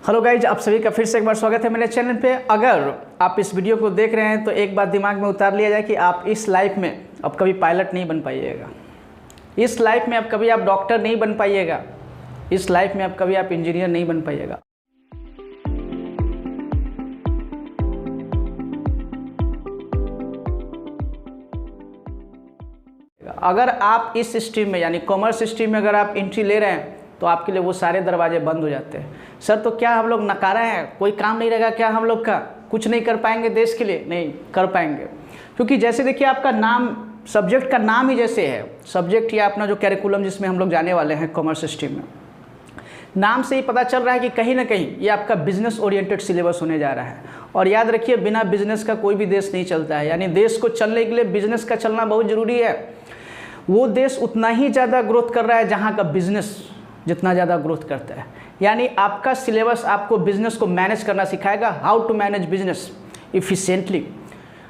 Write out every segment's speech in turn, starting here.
Hello guys, आप सभी का फिर से एक बार स्वागत है मेरे चैनल पे। अगर आप इस वीडियो को देख रहे हैं तो एक बात दिमाग में उतार लिया जाए कि आप इस लाइफ में अब कभी पायलट नहीं बन पाइएगा, इस लाइफ में अब कभी आप डॉक्टर नहीं बन पाइएगा, इस लाइफ में अब कभी आप इंजीनियर नहीं बन पाइएगा। अगर आप इस स्ट्रीम में यानी कॉमर्स स्ट्रीम में अगर आप एंट्री ले रहे हैं तो आपके लिए वो सारे दरवाजे बंद हो जाते हैं। सर तो क्या हम लोग नकारा हैं, कोई काम नहीं रहेगा क्या, हम लोग का कुछ नहीं कर पाएंगे देश के लिए? नहीं कर पाएंगे, क्योंकि जैसे देखिए आपका नाम, सब्जेक्ट का नाम ही जैसे है, सब्जेक्ट या अपना जो कैरिकुलम जिसमें हम लोग जाने वाले हैं कॉमर्स स्ट्रीम में, नाम से ही पता चल रहा है कि कहीं ना कहीं ये आपका बिजनेस ओरिएंटेड सिलेबस होने जा रहा है। और याद रखिए, बिना बिजनेस का कोई भी देश नहीं चलता है, यानी देश को चलने के लिए बिजनेस का चलना बहुत ज़रूरी है। वो देश उतना ही ज़्यादा ग्रोथ कर रहा है जहाँ का बिजनेस जितना ज़्यादा ग्रोथ करता है। यानी आपका सिलेबस आपको बिजनेस को मैनेज करना सिखाएगा, हाउ टू मैनेज बिजनेस इफ़िशिएंटली।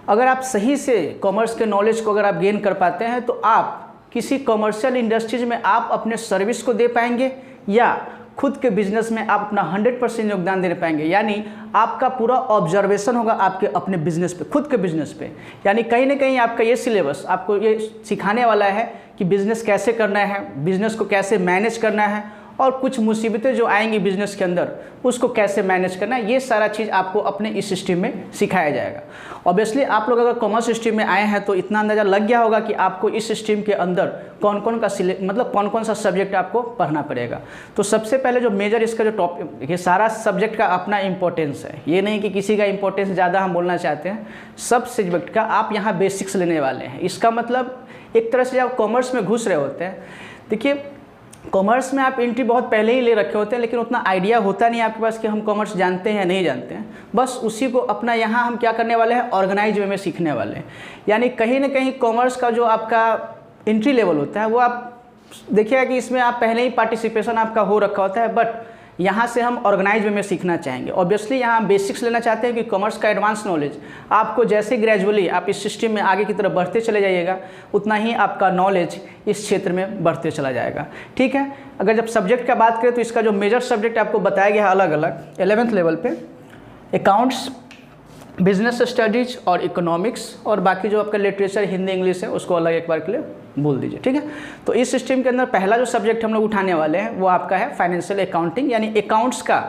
अगर आप सही से कॉमर्स के नॉलेज को अगर आप गेन कर पाते हैं तो आप किसी कॉमर्शियल इंडस्ट्रीज में आप अपने सर्विस को दे पाएंगे या खुद के बिजनेस में आप अपना 100% योगदान दे पाएंगे। यानी आपका पूरा ऑब्जर्वेशन होगा आपके अपने बिजनेस पे, खुद के बिजनेस पे। यानी कहीं ना कहीं आपका ये सिलेबस आपको ये सिखाने वाला है कि बिजनेस कैसे करना है, बिजनेस को कैसे मैनेज करना है, और कुछ मुसीबतें जो आएंगी बिजनेस के अंदर उसको कैसे मैनेज करना है। ये सारा चीज़ आपको अपने इस स्ट्रीम में सिखाया जाएगा। ऑब्वियसली आप लोग अगर कॉमर्स स्ट्रीम में आए हैं तो इतना अंदाज़ा लग गया होगा कि आपको इस स्ट्रीम के अंदर कौन कौन सा सब्जेक्ट आपको पढ़ना पड़ेगा। तो सबसे पहले जो मेजर इसका जो टॉपिक, ये सारा सब्जेक्ट का अपना इंपॉर्टेंस है, ये नहीं कि किसी का इंपॉर्टेंस ज़्यादा हम बोलना चाहते हैं। सब सब्जेक्ट का आप यहाँ बेसिक्स लेने वाले हैं। इसका मतलब एक तरह से जब कॉमर्स में घुस रहे होते हैं, देखिए कॉमर्स में आप एंट्री बहुत पहले ही ले रखे होते हैं, लेकिन उतना आइडिया होता नहीं आपके पास कि हम कॉमर्स जानते हैं या नहीं जानते हैं। बस उसी को अपना यहाँ हम क्या करने वाले हैं, ऑर्गेनाइज वे में सीखने वाले हैं। यानी कहीं ना कहीं कॉमर्स का जो आपका एंट्री लेवल होता है वो आप देखिएगा कि इसमें आप पहले ही पार्टिसिपेशन आपका हो रखा होता है, बट यहाँ से हम ऑर्गेनाइज वे में सीखना चाहेंगे। ऑब्वियसली यहाँ हम बेसिक्स लेना चाहते हैं कि कॉमर्स का एडवांस नॉलेज आपको जैसे ग्रेजुअली आप इस सिस्टम में आगे की तरफ बढ़ते चले जाइएगा उतना ही आपका नॉलेज इस क्षेत्र में बढ़ते चला जाएगा। ठीक है, अगर जब सब्जेक्ट का बात करें तो इसका जो मेजर सब्जेक्ट आपको बताया गया है अलग अलग 11th लेवल पे, अकाउंट्स, बिजनेस स्टडीज और इकोनॉमिक्स, और बाकी जो आपका लिटरेचर हिंदी इंग्लिश है उसको अलग एक बार के लिए बोल दीजिए। ठीक है, तो इस सिस्टम के अंदर पहला जो सब्जेक्ट हम लोग उठाने वाले हैं वो आपका है फाइनेंशियल अकाउंटिंग। यानी अकाउंट्स का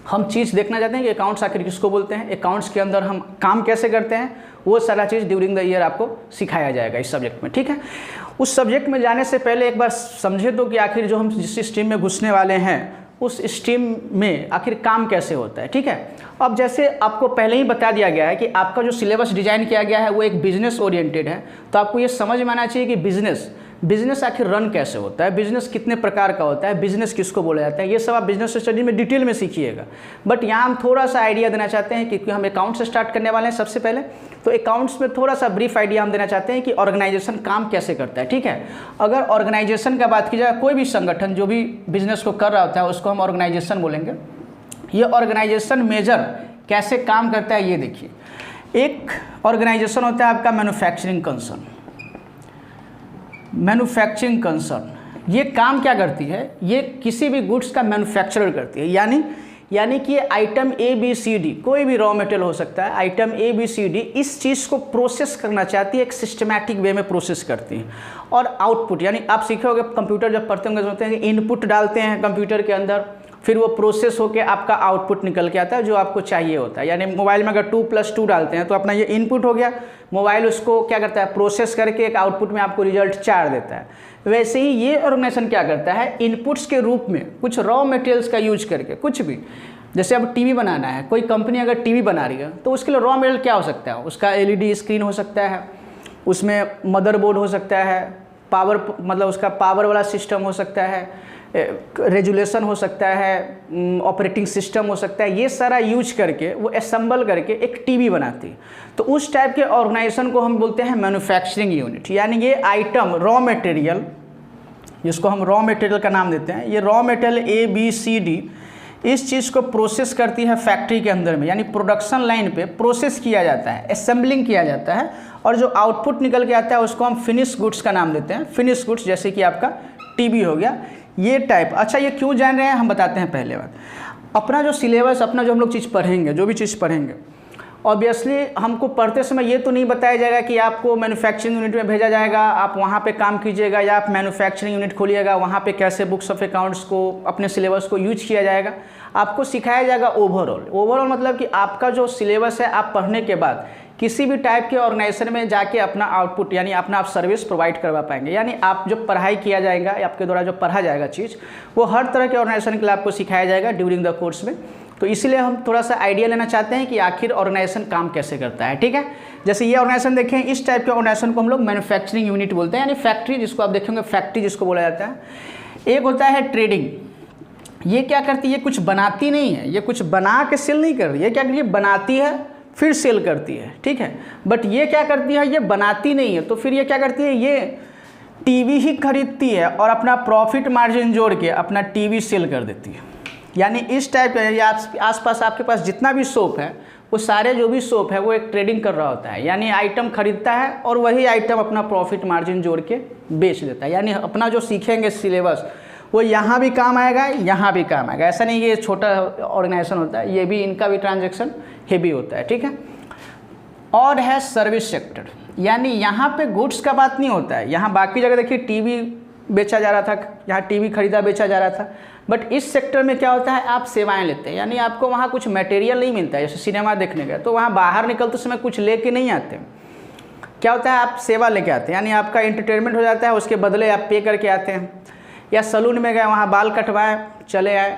हम चीज़ देखना चाहते हैं कि अकाउंट्स आखिर किसको बोलते हैं, अकाउंट्स के अंदर हम काम कैसे करते हैं, वो सारा चीज़ ड्यूरिंग द ईयर आपको सिखाया जाएगा इस सब्जेक्ट में। ठीक है, उस सब्जेक्ट में जाने से पहले एक बार समझे तो कि आखिर जो हम जिस स्ट्रीम में घुसने वाले हैं उस स्ट्रीम में आखिर काम कैसे होता है। ठीक है, अब जैसे आपको पहले ही बता दिया गया है कि आपका जो सिलेबस डिज़ाइन किया गया है वो एक बिजनेस ओरिएंटेड है, तो आपको ये समझ में आना चाहिए कि बिजनेस आखिर रन कैसे होता है, बिजनेस कितने प्रकार का होता है, बिजनेस किसको बोला जाता है, ये सब आप बिजनेस स्टडी में डिटेल में सीखिएगा। बट यहाँ हम थोड़ा सा आइडिया देना चाहते हैं क्योंकि हम अकाउंट से स्टार्ट करने वाले हैं सबसे पहले, तो अकाउंट्स में थोड़ा सा ब्रीफ आइडिया हम देना चाहते हैं कि ऑर्गेनाइजेशन काम कैसे करता है। ठीक है, अगर ऑर्गेनाइजेशन का बात की जाए, कोई भी संगठन जो भी बिजनेस को कर रहा होता है उसको हम ऑर्गेनाइजेशन बोलेंगे। ये ऑर्गेनाइजेशन मेजर कैसे काम करता है ये देखिए। एक ऑर्गेनाइजेशन होता है आपका मैन्युफैक्चरिंग कंसर्न। ये काम क्या करती है, ये किसी भी गुड्स का मैन्युफैक्चरर करती है। यानी कि आइटम ABCD, कोई भी रॉ मटेरियल हो सकता है, आइटम ABCD इस चीज़ को प्रोसेस करना चाहती है, एक सिस्टमैटिक वे में प्रोसेस करती है। और आउटपुट, यानी आप सीखे होंगे कंप्यूटर जब पढ़ते होंगे होते हैं कि इनपुट डालते हैं कंप्यूटर के अंदर, फिर वो प्रोसेस होकर आपका आउटपुट निकल के आता है जो आपको चाहिए होता है। यानी मोबाइल में अगर 2+2 डालते हैं तो अपना ये इनपुट हो गया, मोबाइल उसको क्या करता है, प्रोसेस करके एक आउटपुट में आपको रिजल्ट 4 देता है। वैसे ही ये ऑर्गेनाइजेशन क्या करता है, इनपुट्स के रूप में कुछ रॉ मटेरियल्स का यूज करके, कुछ भी, जैसे अब टीवी बनाना है, कोई कंपनी अगर टीवी बना रही है तो उसके लिए रॉ मटेरियल क्या हो सकता है, उसका LED स्क्रीन हो सकता है, उसमें मदरबोर्ड हो सकता है, पावर मतलब उसका पावर वाला सिस्टम हो सकता है, रेजुलेशन हो सकता है, ऑपरेटिंग सिस्टम हो सकता है। ये सारा यूज करके वो असेंबल करके एक टीवी बनाती है। तो उस टाइप के ऑर्गेनाइजेशन को हम बोलते हैं मैन्युफैक्चरिंग यूनिट। यानी ये आइटम रॉ मटेरियल, जिसको हम रॉ मटेरियल का नाम देते हैं, ये रॉ मटेरियल ABCD इस चीज़ को प्रोसेस करती है फैक्ट्री के अंदर में, यानी प्रोडक्शन लाइन पे प्रोसेस किया जाता है, असेंबलिंग किया जाता है, और जो आउटपुट निकल के आता है उसको हम फिनिश गुड्स का नाम देते हैं। फिनिश गुड्स जैसे कि आपका टीवी हो गया, ये टाइप। अच्छा, ये क्यों जान रहे हैं हम बताते हैं पहले बात। अपना जो सिलेबस, अपना जो हम लोग चीज़ पढ़ेंगे, जो भी चीज़ पढ़ेंगे, ऑब्वियसली हमको पढ़ते समय ये तो नहीं बताया जाएगा कि आपको मैन्युफैक्चरिंग यूनिट में भेजा जाएगा, आप वहाँ पे काम कीजिएगा, या आप मैन्युफैक्चरिंग यूनिट खोलिएगा, वहाँ पे कैसे बुक्स ऑफ अकाउंट्स को, अपने सिलेबस को यूज किया जाएगा। आपको सिखाया जाएगा ओवरऑल मतलब कि आपका जो सिलेबस है, आप पढ़ने के बाद किसी भी टाइप के ऑर्गेनाइजेशन में जाके अपना आउटपुट यानी अपना आप सर्विस प्रोवाइड करवा पाएंगे। यानी आप जो पढ़ाई किया जाएगा, आपके द्वारा जो पढ़ा जाएगा चीज़, वो हर तरह के ऑर्गेनाइजेशन के लिए आपको सिखाया जाएगा ड्यूरिंग द कोर्स में। तो इसीलिए हम थोड़ा सा आइडिया लेना चाहते हैं कि आखिर ऑर्गेनाइजेशन काम कैसे करता है। ठीक है, जैसे ये ऑर्गेनाइजेशन देखें, इस टाइप के ऑर्गेनाइजेशन को हम लोग मैन्युफैक्चरिंग यूनिट बोलते हैं, यानी फैक्ट्री जिसको आप देखेंगे, फैक्ट्री जिसको बोला जाता है। एक होता है ट्रेडिंग, ये क्या करती है, ये कुछ बनाती नहीं है, ये कुछ बना के सेल नहीं कर रही है, क्या करती है, बनाती है फिर सेल करती है। ठीक है, बट ये क्या करती है, ये बनाती नहीं है, तो फिर ये क्या करती है, ये टीवी ही खरीदती है और अपना प्रॉफिट मार्जिन जोड़ के अपना टीवी सेल कर देती है। यानी इस टाइप का आसपास आपके पास जितना भी शॉप है, वो सारे जो भी शॉप है वो एक ट्रेडिंग कर रहा होता है, यानी आइटम खरीदता है और वही आइटम अपना प्रॉफिट मार्जिन जोड़ के बेच देता है। यानी अपना जो सीखेंगे सिलेबस, वो यहाँ भी काम आएगा, यहाँ भी काम आएगा। ऐसा नहीं कि ये छोटा ऑर्गेनाइजेशन होता है, ये भी, इनका भी ट्रांजैक्शन हेवी होता है। ठीक है, और है सर्विस सेक्टर, यानी यहाँ पे गुड्स का बात नहीं होता है। यहाँ बाकी जगह देखिए टीवी बेचा जा रहा था, यहाँ टीवी खरीदा बेचा जा रहा था, बट इस सेक्टर में क्या होता है, आप सेवाएं लेते हैं, यानी आपको वहाँ कुछ मटेरियल नहीं मिलता है। जैसे सिनेमा देखने गए तो वहाँ बाहर निकलते समय कुछ लेके नहीं आते, क्या होता है, आप सेवा लेके आते हैं, यानी आपका एंटरटेनमेंट हो जाता है, उसके बदले आप पे करके आते हैं। या सैलून में गए, वहाँ बाल कटवाए चले आए,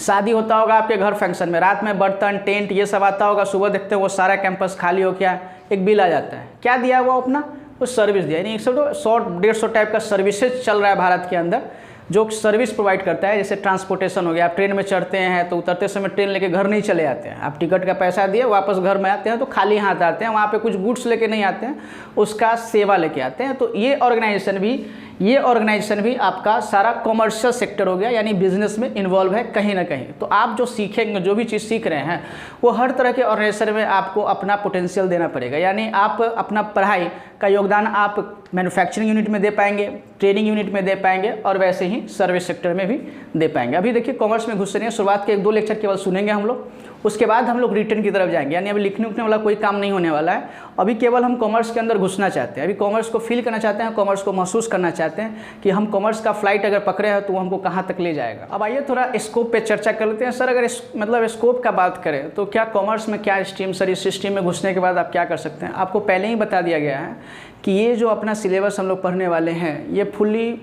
शादी होता होगा आपके घर फंक्शन में, रात में बर्तन टेंट ये सब आता होगा, सुबह देखते हैं वो सारा कैंपस खाली हो गया, एक बिल आ जाता है, क्या दिया हुआ अपना, वो सर्विस दिया। यानी 100-150 टाइप का सर्विसेज चल रहा है भारत के अंदर, जो सर्विस प्रोवाइड करता है। जैसे ट्रांसपोर्टेशन हो गया, आप ट्रेन में चढ़ते हैं तो उतरते समय ट्रेन लेके घर नहीं चले आते हैं, आप टिकट का पैसा दिए वापस घर में आते हैं तो खाली हाथ आते हैं, वहाँ पे कुछ गुड्स लेके नहीं आते हैं, उसका सेवा लेके आते हैं। तो ये ऑर्गेनाइजेशन भी आपका सारा कॉमर्शियल सेक्टर हो गया, यानी बिजनेस में इन्वॉल्व है कहीं ना कहीं। तो आप जो सीखेंगे, जो भी चीज़ सीख रहे हैं, वो हर तरह के ऑर्गेनाइजेशन में आपको अपना पोटेंशियल देना पड़ेगा। यानी आप अपना पढ़ाई का योगदान आप मैन्युफैक्चरिंग यूनिट में दे पाएंगे, ट्रेनिंग यूनिट में दे पाएंगे, और वैसे ही सर्विस सेक्टर में भी दे पाएंगे। अभी देखिए कॉमर्स में घुस रहे हैं, शुरुआत के 1-2 लेक्चर केवल सुनेंगे हम लोग, उसके बाद हम लोग रिटर्न की तरफ जाएंगे। यानी अभी लिखने उखने वाला कोई काम नहीं होने वाला है, अभी केवल हम कॉमर्स के अंदर घुसना चाहते हैं, अभी कॉमर्स को फील करना चाहते हैं, कॉमर्स को महसूस करना चाहते हैं कि हम कॉमर्स का फ्लाइट अगर पकड़े हैं तो वो हमको कहाँ तक ले जाएगा। अब आइए थोड़ा स्कोप पे चर्चा कर लेते हैं। सर अगर मतलब स्कोप का बात करें तो क्या कॉमर्स में क्या स्ट्रीम, सर इस स्ट्रीम में घुसने के बाद आप क्या कर सकते हैं, आपको पहले ही बता दिया गया है कि ये जो अपना सिलेबस हम लोग पढ़ने वाले हैं, ये फुल्ली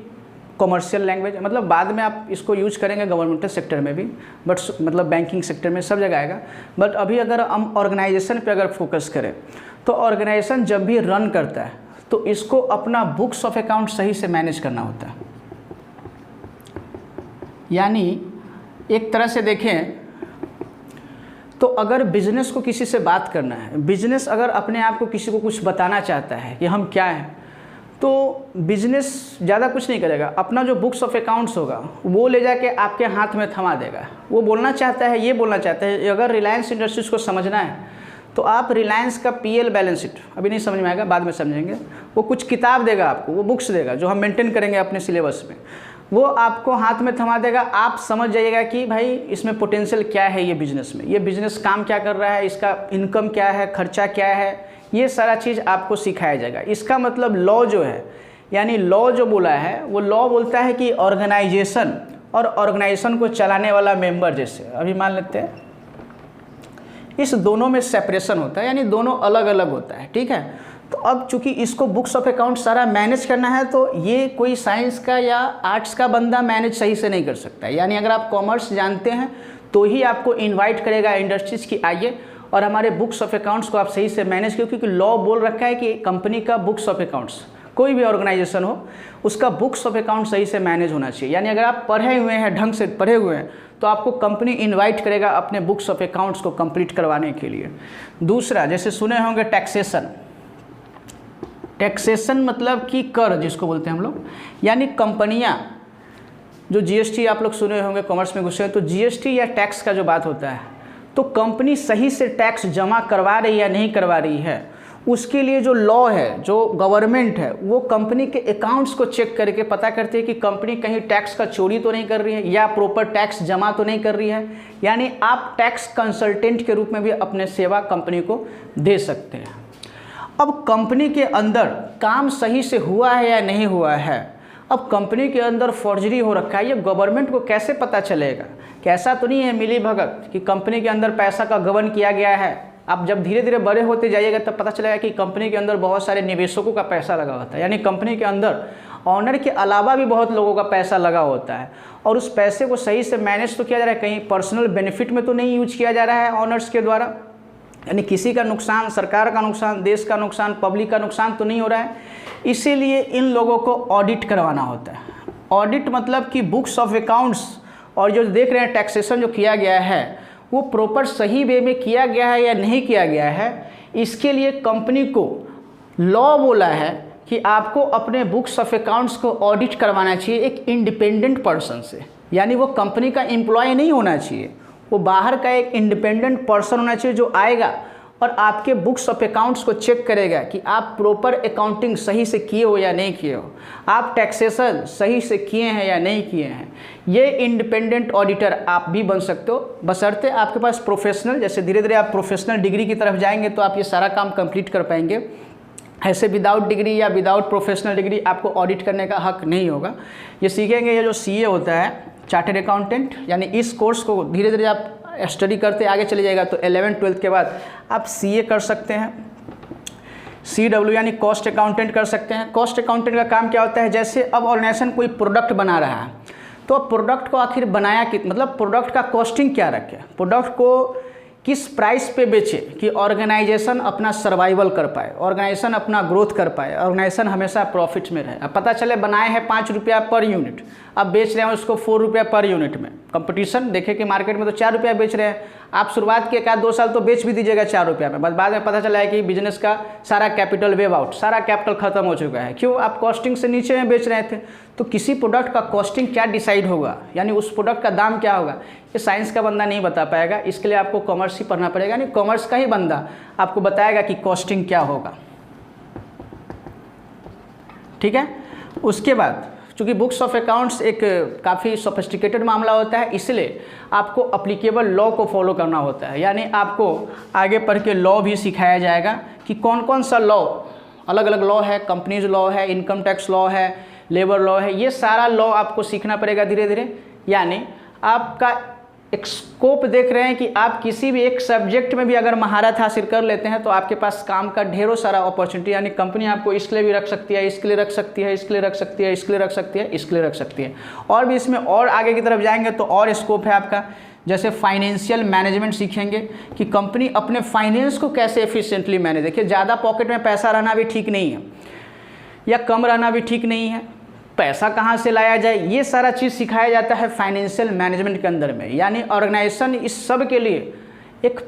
कॉमर्शियल लैंग्वेज, मतलब बाद में आप इसको यूज करेंगे गवर्नमेंटल सेक्टर में भी, बट मतलब बैंकिंग सेक्टर में सब जगह आएगा। बट अभी अगर हम ऑर्गेनाइजेशन पे अगर फोकस करें तो ऑर्गेनाइजेशन जब भी रन करता है तो इसको अपना बुक्स ऑफ अकाउंट सही से मैनेज करना होता है। यानी एक तरह से देखें तो अगर बिजनेस को किसी से बात करना है, बिजनेस अगर अपने आप को किसी को कुछ बताना चाहता है कि हम क्या हैं, तो बिजनेस ज़्यादा कुछ नहीं करेगा, अपना जो बुक्स ऑफ अकाउंट्स होगा वो ले जाके आपके हाथ में थमा देगा। वो बोलना चाहता है, ये बोलना चाहता है, अगर रिलायंस इंडस्ट्रीज़ को समझना है तो आप रिलायंस का PL बैलेंस शीट, अभी नहीं समझ में आएगा, बाद में समझेंगे, वो कुछ किताब देगा आपको, वो बुक्स देगा जो हम मेंटेन करेंगे अपने सिलेबस में, वो आपको हाथ में थमा देगा। आप समझ जाइएगा कि भाई इसमें पोटेंशियल क्या है, ये बिज़नेस में, ये बिज़नेस काम क्या कर रहा है, इसका इनकम क्या है, खर्चा क्या है, ये सारा चीज़ आपको सिखाया जाएगा। इसका मतलब लॉ जो है, यानी लॉ जो बोला है, वो लॉ बोलता है कि ऑर्गेनाइजेशन और ऑर्गेनाइजेशन को चलाने वाला मेंबर, जैसे अभी मान लेते हैं इस दोनों में सेपरेशन होता है, यानी दोनों अलग अलग होता है। ठीक है, तो अब चूंकि इसको बुक्स ऑफ अकाउंट सारा मैनेज करना है तो ये कोई साइंस का या आर्ट्स का बंदा मैनेज सही से नहीं कर सकता है। यानी अगर आप कॉमर्स जानते हैं तो ही आपको इन्वाइट करेगा इंडस्ट्रीज़ की, आइए और हमारे बुक्स ऑफ अकाउंट्स को आप सही से मैनेज करो, क्योंकि लॉ बोल रखा है कि कंपनी का बुक्स ऑफ अकाउंट्स, कोई भी ऑर्गेनाइजेशन हो, उसका बुक्स ऑफ अकाउंट सही से मैनेज होना चाहिए। यानी अगर आप पढ़े हुए हैं, ढंग से पढ़े हुए हैं, तो आपको कंपनी इनवाइट करेगा अपने बुक्स ऑफ अकाउंट्स को कंप्लीट करवाने के लिए। दूसरा, जैसे सुने होंगे टैक्सेशन, टैक्सेशन मतलब कि कर जिसको बोलते हैं हम लोग, यानी कंपनियां जो GST आप लोग सुने होंगे, कॉमर्स में घुसे हैं तो GST या टैक्स का जो बात होता है, तो कंपनी सही से टैक्स जमा करवा रही है या नहीं करवा रही है, उसके लिए जो लॉ है, जो गवर्नमेंट है, वो कंपनी के अकाउंट्स को चेक करके पता करती है कि कंपनी कहीं टैक्स का चोरी तो नहीं कर रही है या प्रॉपर टैक्स जमा तो नहीं कर रही है। यानी आप टैक्स कंसल्टेंट के रूप में भी अपने सेवा कंपनी को दे सकते हैं। अब कंपनी के अंदर काम सही से हुआ है या नहीं हुआ है, अब कंपनी के अंदर फॉर्जरी हो रखा है, ये गवर्नमेंट को कैसे पता चलेगा? कि ऐसा तो नहीं है मिली भगत कि कंपनी के अंदर पैसा का गबन किया गया है। आप जब धीरे धीरे बड़े होते जाइएगा तब पता चलेगा कि कंपनी के अंदर बहुत सारे निवेशकों का पैसा लगा होता है, यानी कंपनी के अंदर ऑनर के अलावा भी बहुत लोगों का पैसा लगा होता है और उस पैसे को सही से मैनेज तो किया जा रहा है, कहीं पर्सनल बेनिफिट में तो नहीं यूज किया जा रहा है ऑनर्स के द्वारा, यानी किसी का नुकसान, सरकार का नुकसान, देश का नुकसान, पब्लिक का नुकसान तो नहीं हो रहा है। इसीलिए इन लोगों को ऑडिट करवाना होता है। ऑडिट मतलब कि बुक्स ऑफ अकाउंट्स और जो देख रहे हैं टैक्सेशन जो किया गया है वो प्रॉपर सही वे में किया गया है या नहीं किया गया है। इसके लिए कंपनी को लॉ बोला है कि आपको अपने बुक्स ऑफ अकाउंट्स को ऑडिट करवाना चाहिए एक इंडिपेंडेंट पर्सन से, यानी वो कंपनी का एम्प्लॉय नहीं होना चाहिए, वो बाहर का एक इंडिपेंडेंट पर्सन होना चाहिए जो आएगा और आपके बुक्स ऑफ अकाउंट्स को चेक करेगा कि आप प्रॉपर अकाउंटिंग सही से किए हो या नहीं किए हो, आप टैक्सेशन सही से किए हैं या नहीं किए हैं। ये इंडिपेंडेंट ऑडिटर आप भी बन सकते हो, बशर्ते आपके पास प्रोफेशनल, जैसे धीरे धीरे आप प्रोफेशनल डिग्री की तरफ जाएंगे तो आप ये सारा काम कंप्लीट कर पाएंगे। ऐसे विदाउट डिग्री या विदाउट प्रोफेशनल डिग्री आपको ऑडिट करने का हक नहीं होगा। ये सीखेंगे, ये जो CA होता है, चार्टर्ड अकाउंटेंट, यानी इस कोर्स को धीरे धीरे आप स्टडी करते आगे चले जाएगा तो 11th-12th के बाद आप CA कर सकते हैं, CW यानी कॉस्ट अकाउंटेंट कर सकते हैं। कॉस्ट अकाउंटेंट का काम क्या होता है, जैसे अब ऑर्गेनाइजेशन कोई प्रोडक्ट बना रहा है तो प्रोडक्ट को आखिर बनाया कि मतलब प्रोडक्ट का कॉस्टिंग क्या रखे, प्रोडक्ट को किस प्राइस पे बेचे कि ऑर्गेनाइजेशन अपना सर्वाइवल कर पाए, ऑर्गेनाइजेशन अपना ग्रोथ कर पाए, ऑर्गेनाइजेशन हमेशा प्रॉफिट में रहे। अब पता चले बनाए हैं 5 रुपया पर यूनिट, अब बेच रहे हैं उसको 4 रुपया पर यूनिट में। कंपटीशन देखे कि मार्केट में तो 4 रुपया बेच रहे हैं, आप शुरुआत के 1-2 साल तो बेच भी दीजिएगा 4 रुपया में, बस बाद में पता चला है कि बिजनेस का सारा कैपिटल वेव आउट, सारा कैपिटल खत्म हो चुका है। क्यों? आप कॉस्टिंग से नीचे में बेच रहे थे। तो किसी प्रोडक्ट का कॉस्टिंग क्या डिसाइड होगा, यानी उस प्रोडक्ट का दाम क्या होगा, ये साइंस का बंदा नहीं बता पाएगा। इसके लिए आपको कॉमर्स ही पढ़ना पड़ेगा, यानी कॉमर्स का ही बंदा आपको बताएगा कि कॉस्टिंग क्या होगा। ठीक है। उसके बाद चूँकि बुक्स ऑफ अकाउंट्स एक काफ़ी सोफिस्टिकेटेड मामला होता है, इसलिए आपको अप्लीकेबल लॉ को फॉलो करना होता है, यानी आपको आगे पढ़ के लॉ भी सिखाया जाएगा कि कौन कौन सा लॉ, अलग अलग लॉ है, कंपनीज लॉ है, इनकम टैक्स लॉ है, लेबर लॉ है, ये सारा लॉ आपको सीखना पड़ेगा धीरे धीरे। यानी आपका एक स्कोप देख रहे हैं कि आप किसी भी एक सब्जेक्ट में भी अगर महारत हासिल कर लेते हैं तो आपके पास काम का ढेरों सारा अपॉर्चुनिटी, यानी कंपनी आपको इसके लिए भी रख सकती है, इसके लिए रख सकती है, इसके लिए रख सकती है, इसके लिए रख सकती है, इसके लिए रख सकती है। और भी इसमें और आगे की तरफ जाएंगे तो और स्कोप है आपका, जैसे फाइनेंशियल मैनेजमेंट सीखेंगे कि कंपनी अपने फाइनेंस को कैसे एफिशिएंटली मैनेज। देखिए, ज़्यादा पॉकेट में पैसा रहना भी ठीक नहीं है या कम रहना भी ठीक नहीं है, पैसा कहाँ से लाया जाए, ये सारा चीज़ सिखाया जाता है फाइनेंशियल मैनेजमेंट के अंदर में। यानी ऑर्गेनाइजेशन इस सब के लिए एक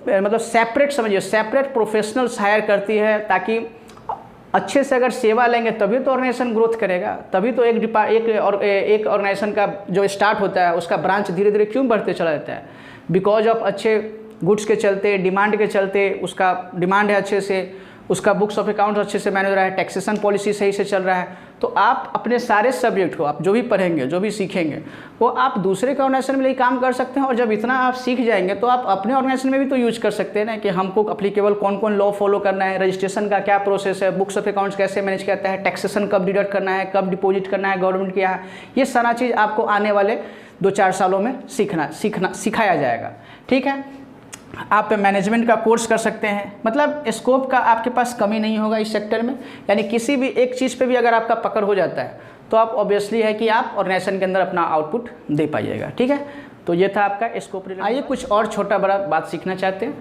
मतलब सेपरेट, समझिए सेपरेट प्रोफेशनल्स हायर करती है, ताकि अच्छे से अगर सेवा लेंगे तभी तो ऑर्गेनाइजेशन ग्रोथ करेगा, तभी तो एक ऑर्गेनाइजेशन का जो स्टार्ट होता है उसका ब्रांच धीरे धीरे क्यों बढ़ते चला जाता है, बिकॉज ऑफ अच्छे गुड्स के चलते, डिमांड के चलते, उसका डिमांड है अच्छे से, उसका बुक्स ऑफ अकाउंट्स अच्छे से मैनेज हो रहा है, टैक्सेशन पॉलिसी सही से चल रहा है। तो आप अपने सारे सब्जेक्ट को, आप जो भी पढ़ेंगे, जो भी सीखेंगे, वो आप दूसरे के ऑर्गेनाइजेशन में लिए काम कर सकते हैं। और जब इतना आप सीख जाएंगे तो आप अपने ऑर्गेनाइजेशन में भी तो यूज कर सकते हैं ना, कि हमको अप्लीकेबल कौन कौन लॉ फॉलो करना है, रजिस्ट्रेशन का क्या प्रोसेस है, बुक्स ऑफ अकाउंट्स कैसे मैनेज करता है, टैक्सेशन कब डिडक्ट करना है, कब डिपॉजिट करना है गवर्नमेंट के यहाँ, ये सारा चीज़ आपको आने वाले 2-4 सालों में सिखाया जाएगा। ठीक है। आप मैनेजमेंट का कोर्स कर सकते हैं, मतलब स्कोप का आपके पास कमी नहीं होगा इस सेक्टर में। यानी किसी भी एक चीज़ पे भी अगर आपका पकड़ हो जाता है तो आप ऑब्वियसली है कि आप ऑर्गेनाइजेशन के अंदर अपना आउटपुट दे पाइएगा। ठीक है। तो ये था आपका स्कोप। आइए कुछ और छोटा बड़ा बात सीखना चाहते हैं।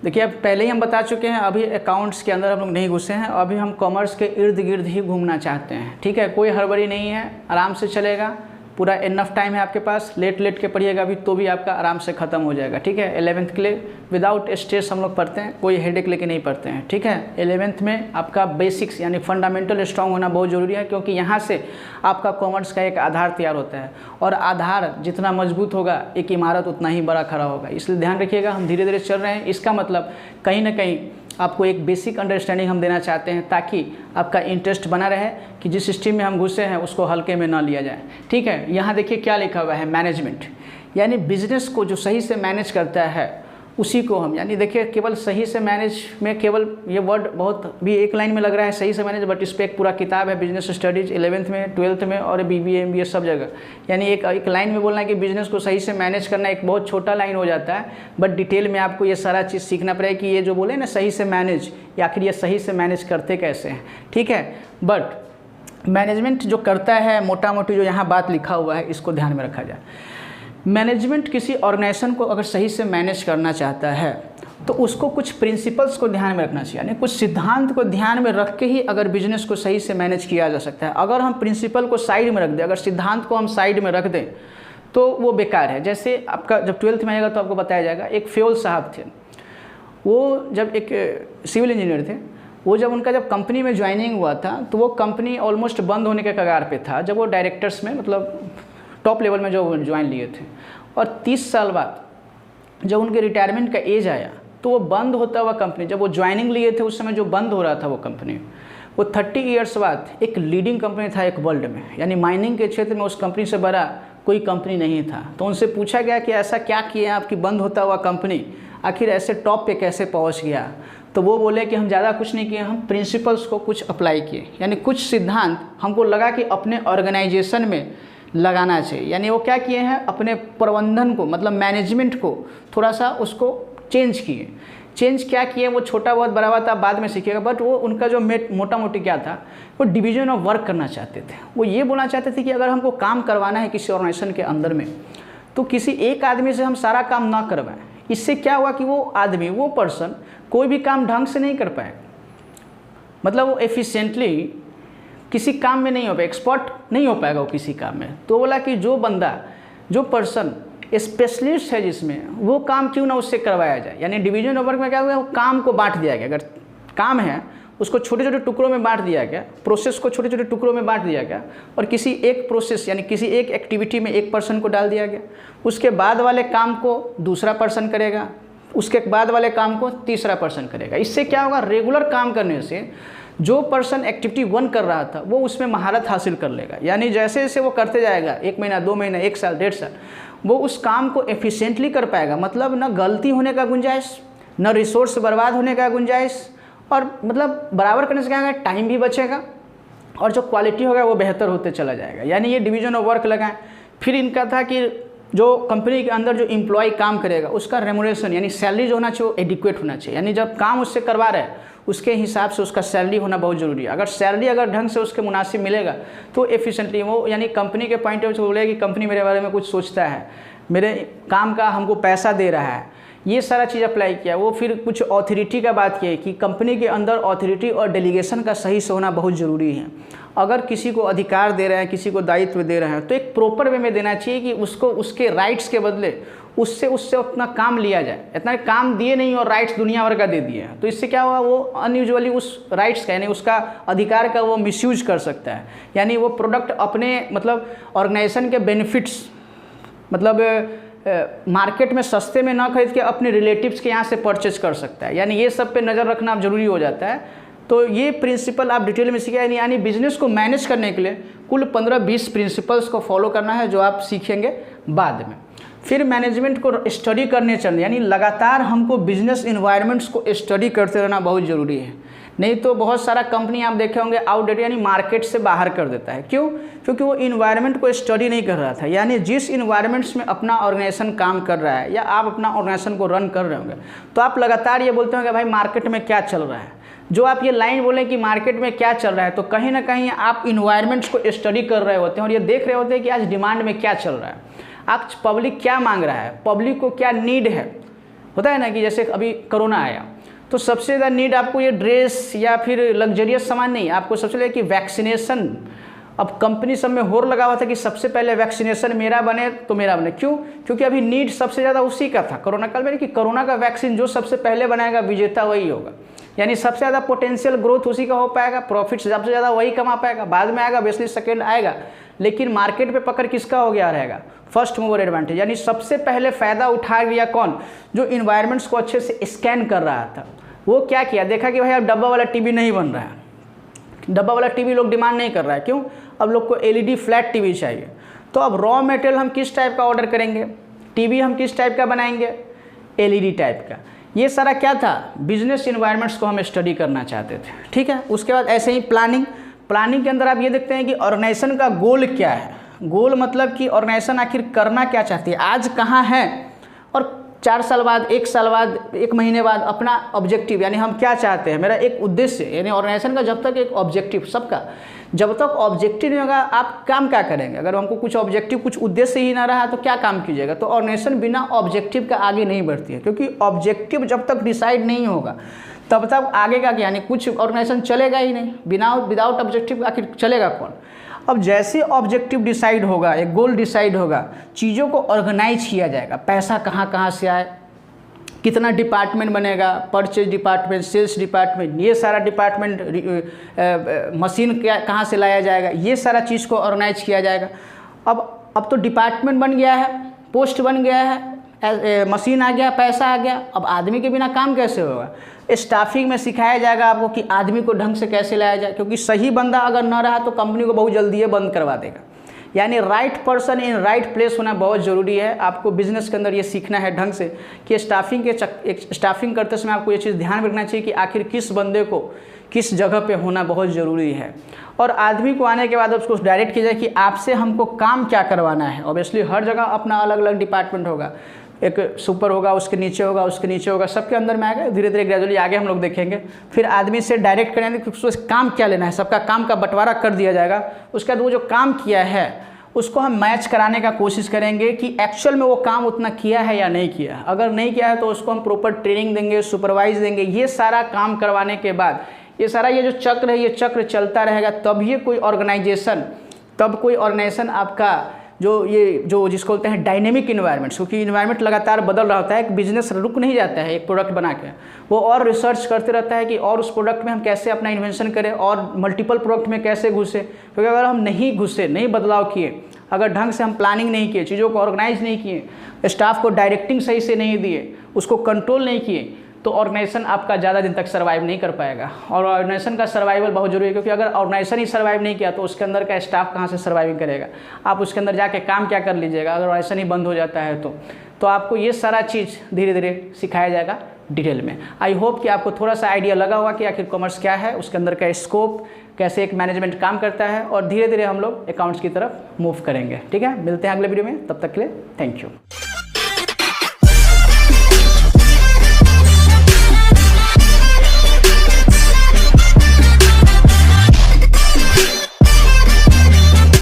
देखिए, अब पहले ही हम बता चुके हैं, अभी अकाउंट्स के अंदर हम लोग नहीं घुसे हैं, अभी हम कॉमर्स के इर्द गिर्द ही घूमना चाहते हैं। ठीक है। कोई हड़बड़ी नहीं है, आराम से चलेगा, पूरा इनफ टाइम है आपके पास, लेट के पढ़िएगा अभी तो भी आपका आराम से ख़त्म हो जाएगा। ठीक है। 11th के लिए विदाउट स्ट्रेस हम लोग पढ़ते हैं, कोई हेडेक लेके नहीं पढ़ते हैं। ठीक है। 11th में आपका बेसिक्स यानी फंडामेंटल स्ट्रांग होना बहुत ज़रूरी है, क्योंकि यहाँ से आपका कॉमर्स का एक आधार तैयार होता है, और आधार जितना मजबूत होगा एक इमारत उतना ही बड़ा खड़ा होगा। इसलिए ध्यान रखिएगा, हम धीरे धीरे चल रहे हैं। इसका मतलब कहीं ना कहीं आपको एक बेसिक अंडरस्टैंडिंग हम देना चाहते हैं ताकि आपका इंटरेस्ट बना रहे कि जिस स्ट्रीम में हम घुसे हैं उसको हल्के में ना लिया जाए। ठीक है, यहाँ देखिए क्या लिखा हुआ है, मैनेजमेंट, यानी बिजनेस को जो सही से मैनेज करता है उसी को हम, यानी देखिए केवल सही से मैनेज में केवल ये वर्ड बहुत भी एक लाइन में लग रहा है सही से मैनेज, बट इस पर एक पूरा किताब है बिजनेस स्टडीज़ 11th में 12th में और BBA MBA सब जगह। यानी एक लाइन में बोलना है कि बिजनेस को सही से मैनेज करना एक बहुत छोटा लाइन हो जाता है, बट डिटेल में आपको ये सारा चीज़ सीखना पड़ेगा कि ये जो बोले ना सही से मैनेज, या आखिर ये सही से मैनेज करते कैसे हैं। ठीक है, बट मैनेजमेंट जो करता है मोटा मोटी जो यहाँ बात लिखा हुआ है इसको ध्यान में रखा जाए। मैनेजमेंट किसी ऑर्गेनाइजेशन को अगर सही से मैनेज करना चाहता है तो उसको कुछ प्रिंसिपल्स को ध्यान में रखना चाहिए, यानी कुछ सिद्धांत को ध्यान में रख के ही अगर बिजनेस को सही से मैनेज किया जा सकता है। अगर हम प्रिंसिपल को साइड में रख दें, अगर सिद्धांत को हम साइड में रख दें तो वो बेकार है। जैसे आपका जब 12th में आएगा तो आपको बताया जाएगा, एक फ्योल साहब थे, वो जब एक सिविल इंजीनियर थे, वो जब उनका जब कंपनी में ज्वाइनिंग हुआ था तो वो कंपनी ऑलमोस्ट बंद होने के कगार पे था जब वो डायरेक्टर्स में मतलब टॉप लेवल में जो ज्वाइन लिए थे। और 30 साल बाद जब उनके रिटायरमेंट का एज आया तो वो बंद होता हुआ कंपनी, जब वो ज्वाइनिंग लिए थे उस समय जो बंद हो रहा था वो कंपनी, वो 30 ईयर्स बाद एक लीडिंग कंपनी था एक वर्ल्ड में, यानी माइनिंग के क्षेत्र में उस कंपनी से बड़ा कोई कंपनी नहीं था। तो उनसे पूछा गया कि ऐसा क्या किया आपकी बंद होता हुआ कंपनी आखिर ऐसे टॉप पे कैसे पहुंच गया, तो वो बोले कि हम ज़्यादा कुछ नहीं किए, हम प्रिंसिपल्स को कुछ अप्लाई किए, यानी कुछ सिद्धांत हमको लगा कि अपने ऑर्गेनाइजेशन में लगाना चाहिए। यानी वो क्या किए हैं, अपने प्रबंधन को मतलब मैनेजमेंट को थोड़ा सा उसको चेंज किए। चेंज क्या किए वो छोटा बहुत बड़ा बात आप बाद में सीखिएगा, बट वो उनका जो मोटा मोटी क्या था, वो डिवीजन ऑफ वर्क करना चाहते थे। वो ये बोलना चाहते थे कि अगर हमको काम करवाना है किसी ऑर्गेनाइजेशन के अंदर में तो किसी एक आदमी से हम सारा काम ना करवाएं। इससे क्या हुआ कि वो आदमी, वो पर्सन कोई भी काम ढंग से नहीं कर पाएगा, मतलब वो एफिशिएंटली किसी काम में नहीं हो पाएगा, एक्सपर्ट नहीं हो पाएगा वो किसी काम में। तो बोला कि जो बंदा, जो पर्सन स्पेशलिस्ट है जिसमें, वो काम क्यों ना उससे करवाया जाए। यानी डिवीजन ऑफ वर्क में क्या हुआ, वो काम को बांट दिया गया। अगर काम है उसको छोटे छोटे टुकड़ों में बांट दिया गया, प्रोसेस को छोटे छोटे टुकड़ों में बांट दिया गया, और किसी एक प्रोसेस यानी किसी एक एक्टिविटी में एक पर्सन को डाल दिया गया। उसके बाद वाले काम को दूसरा पर्सन करेगा, उसके बाद वाले काम को तीसरा पर्सन करेगा। इससे क्या होगा, रेगुलर काम करने से जो पर्सन एक्टिविटी 1 कर रहा था वो उसमें महारत हासिल कर लेगा। यानी जैसे जैसे वो करते जाएगा, 1 महीना 2 महीना 1 साल 1.5 साल, वो उस काम को एफिशिएंटली कर पाएगा। मतलब ना गलती होने का गुंजाइश, ना रिसोर्स बर्बाद होने का गुंजाइश, और मतलब बराबर करने से क्या होगा, टाइम भी बचेगा और जो क्वालिटी होगा वो बेहतर होते चला जाएगा। यानी ये डिवीजन ऑफ वर्क लगाएं। फिर इनका था कि जो कंपनी के अंदर जो एम्प्लॉय काम करेगा उसका रेमुनरेशन यानी सैलरी जो होना चाहिए वो एडिक्वेट होना चाहिए। यानी जब काम उससे करवा रहे हैं उसके हिसाब से उसका सैलरी होना बहुत ज़रूरी है। अगर सैलरी अगर ढंग से उसके मुनासिब मिलेगा तो एफिशिएंटली वो, यानी कंपनी के पॉइंट ऑफ व्यू से बोलेगा कि कंपनी मेरे बारे में कुछ सोचता है, मेरे काम का हमको पैसा दे रहा है, ये सारा चीज़ अप्लाई किया। वो फिर कुछ ऑथोरिटी का बात किया कि कंपनी के अंदर ऑथोरिटी और डेलीगेशन का सही से होना बहुत ज़रूरी है। अगर किसी को अधिकार दे रहे हैं, किसी को दायित्व दे रहे हैं तो एक प्रॉपर वे में देना चाहिए कि उसको उसके राइट्स के बदले उससे उतना काम लिया जाए। इतना काम दिए नहीं और राइट्स दुनिया भर का दे दिए हैं तो इससे क्या हुआ, वो अनयूजुअली उस राइट्स का यानी उसका अधिकार का वो मिसयूज कर सकता है। यानी वो प्रोडक्ट अपने मतलब ऑर्गेनाइजेशन के बेनिफिट्स मतलब मार्केट में सस्ते में ना खरीद के अपने रिलेटिव्स के यहाँ से परचेज कर सकता है। यानी ये सब पे नज़र रखना जरूरी हो जाता है। तो ये प्रिंसिपल आप डिटेल में सीखें। यानी बिजनेस को मैनेज करने के लिए कुल 15-20 प्रिंसिपल्स को फॉलो करना है जो आप सीखेंगे बाद में। फिर मैनेजमेंट को स्टडी करने चाहिए, यानी लगातार हमको बिजनेस इन्वायरमेंट्स को स्टडी करते रहना बहुत ज़रूरी है। नहीं तो बहुत सारा कंपनी आप देखे होंगे आउटडेटेड यानी मार्केट से बाहर कर देता है। क्यों? क्योंकि वो इन्वायरमेंट को स्टडी नहीं कर रहा था। यानी जिस इन्वायरमेंट्स में अपना ऑर्गेनाइजेशन काम कर रहा है या आप अपना ऑर्गेनाइजेशन को रन कर रहे होंगे तो आप लगातार ये बोलते होंगे भाई मार्केट में क्या चल रहा है। जो आप ये लाइन बोलें कि मार्केट में क्या चल रहा है तो कहीं ना कहीं आप इन्वायरमेंट्स को स्टडी कर रहे होते हैं और ये देख रहे होते हैं कि आज डिमांड में क्या चल रहा है, आज पब्लिक क्या मांग रहा है, पब्लिक को क्या नीड है। होता है ना कि जैसे अभी कोरोना आया तो सबसे ज़्यादा नीड आपको ये ड्रेस या फिर लग्जरियस सामान नहीं, आपको सबसे ज़्यादा कि वैक्सीनेशन। अब कंपनी सब में होड़ लगा हुआ था कि सबसे पहले वैक्सीनेशन मेरा बने तो मेरा बने। क्यों? क्योंकि अभी नीड सबसे ज़्यादा उसी का था कोरोना काल में कि कोरोना का वैक्सीन जो सबसे पहले बनाएगा विजेता वही होगा। यानी सबसे ज़्यादा पोटेंशियल ग्रोथ उसी का हो पाएगा, प्रॉफिट सबसे ज़्यादा वही कमा पाएगा, बाद में आएगा बेसिकली सेकेंड आएगा, लेकिन मार्केट पे पकड़ किसका हो गया रहेगा, फर्स्ट मूवर एडवांटेज। यानी सबसे पहले फ़ायदा उठा लिया कौन? जो इन्वायरमेंट्स को अच्छे से स्कैन कर रहा था। वो क्या किया, देखा कि भाई अब डब्बा वाला टीवी नहीं बन रहा है, डब्बा वाला टीवी लोग डिमांड नहीं कर रहा है, क्यों, अब लोग को एलईडी फ्लैट टीवी चाहिए। तो अब रॉ मटेरियल हम किस टाइप का ऑर्डर करेंगे, टीवी हम किस टाइप का बनाएंगे, एलईडी टाइप का। ये सारा क्या था, बिजनेस इन्वायरमेंट्स को हम स्टडी करना चाहते थे, ठीक है। उसके बाद ऐसे ही प्लानिंग के अंदर आप ये देखते हैं कि ऑर्गेनाइजेशन का गोल क्या है। गोल मतलब कि ऑर्गेनाइजेशन आखिर करना क्या चाहती है, आज कहाँ है, और 4 साल बाद, 1 साल बाद, 1 महीने बाद अपना ऑब्जेक्टिव, यानी हम क्या चाहते हैं, मेरा एक उद्देश्य, यानी ऑर्गेनाइजेशन का जब तक एक ऑब्जेक्टिव, सबका जब तक ऑब्जेक्टिव नहीं होगा आप काम क्या करेंगे। अगर हमको कुछ ऑब्जेक्टिव, कुछ उद्देश्य ही ना रहा तो क्या काम कीजिएगा। तो ऑर्गेनाइजेशन बिना ऑब्जेक्टिव का आगे नहीं बढ़ती है, क्योंकि ऑब्जेक्टिव जब तक डिसाइड नहीं होगा तब तक आगे का, यानी कुछ ऑर्गेनाइजेशन चलेगा ही नहीं। विदाउट ऑब्जेक्टिव आखिर चलेगा कौन। अब जैसे ऑब्जेक्टिव डिसाइड होगा, एक गोल डिसाइड होगा, चीज़ों को ऑर्गेनाइज किया जाएगा, पैसा कहाँ से आए, कितना डिपार्टमेंट बनेगा, परचेज डिपार्टमेंट, सेल्स डिपार्टमेंट, ये सारा डिपार्टमेंट, मशीन क्या कहाँ से लाया जाएगा, ये सारा चीज़ को ऑर्गेनाइज किया जाएगा। अब तो डिपार्टमेंट बन गया है, पोस्ट बन गया है, मशीन आ गया, पैसा आ गया, अब आदमी के बिना काम कैसे होगा। स्टाफिंग में सिखाया जाएगा आपको कि आदमी को ढंग से कैसे लाया जाए, क्योंकि सही बंदा अगर न रहा तो कंपनी को बहुत जल्दी ये बंद करवा देगा। यानी right person in right place होना बहुत ज़रूरी है। आपको बिजनेस के अंदर ये सीखना है ढंग से कि स्टाफिंग करते समय आपको ये चीज़ ध्यान रखना चाहिए कि आखिर किस बंदे को किस जगह पे होना बहुत ज़रूरी है। और आदमी को आने के बाद उसको डायरेक्ट किया जाए कि आपसे हमको काम क्या करवाना है। ऑब्वियसली हर जगह अपना अलग अलग डिपार्टमेंट होगा, एक सुपर होगा, उसके नीचे होगा, उसके नीचे होगा, सबके अंदर में आएगा, धीरे धीरे ग्रेजुअली आगे हम लोग देखेंगे। फिर आदमी से डायरेक्ट करेंगे कि उसको काम क्या लेना है, सबका काम का बंटवारा कर दिया जाएगा। उसके बाद वो जो काम किया है उसको हम मैच कराने का कोशिश करेंगे कि एक्चुअल में वो काम उतना किया है या नहीं किया है। अगर नहीं किया है तो उसको हम प्रॉपर ट्रेनिंग देंगे, सुपरवाइज देंगे। ये सारा काम करवाने के बाद ये सारा ये जो चक्र है, ये चक्र चलता रहेगा, तब ये कोई ऑर्गेनाइजेशन आपका जो जिसको बोलते हैं डायनेमिक इन्वायरमेंट्स, क्योंकि इन्वायरमेंट लगातार बदल रहा होता है। एक बिजनेस रुक नहीं जाता है एक प्रोडक्ट बना के, वो और रिसर्च करते रहता है कि और उस प्रोडक्ट में हम कैसे अपना इन्वेंशन करें और मल्टीपल प्रोडक्ट में कैसे घुसे। क्योंकि अगर हम नहीं घुसे, नहीं बदलाव किए, अगर ढंग से हम प्लानिंग नहीं किए, चीज़ों को ऑर्गेनाइज नहीं किए, स्टाफ को डायरेक्टिंग सही से नहीं दिए, उसको कंट्रोल नहीं किए, तो ऑर्गेनाइजेशन आपका ज़्यादा दिन तक सर्वाइव नहीं कर पाएगा। और ऑर्गेनाइजेशन का सर्वाइवल बहुत जरूरी है, क्योंकि अगर ऑर्गेनाइजेशन ही सर्वाइव नहीं किया तो उसके अंदर का स्टाफ कहाँ से सर्वाइविंग करेगा। आप उसके अंदर जाके काम क्या कर लीजिएगा अगर ऑर्गेनाइजेशन ही बंद हो जाता है तो आपको ये सारा चीज़ धीरे धीरे सिखाया जाएगा डिटेल में। आई होप कि आपको थोड़ा सा आइडिया लगा होगा कि आखिर कॉमर्स क्या है, उसके अंदर का स्कोप, कैसे एक मैनेजमेंट काम करता है, और धीरे धीरे हम लोग अकाउंट्स की तरफ मूव करेंगे। ठीक है, मिलते हैं अगले वीडियो में, तब तक के लिए थैंक यू।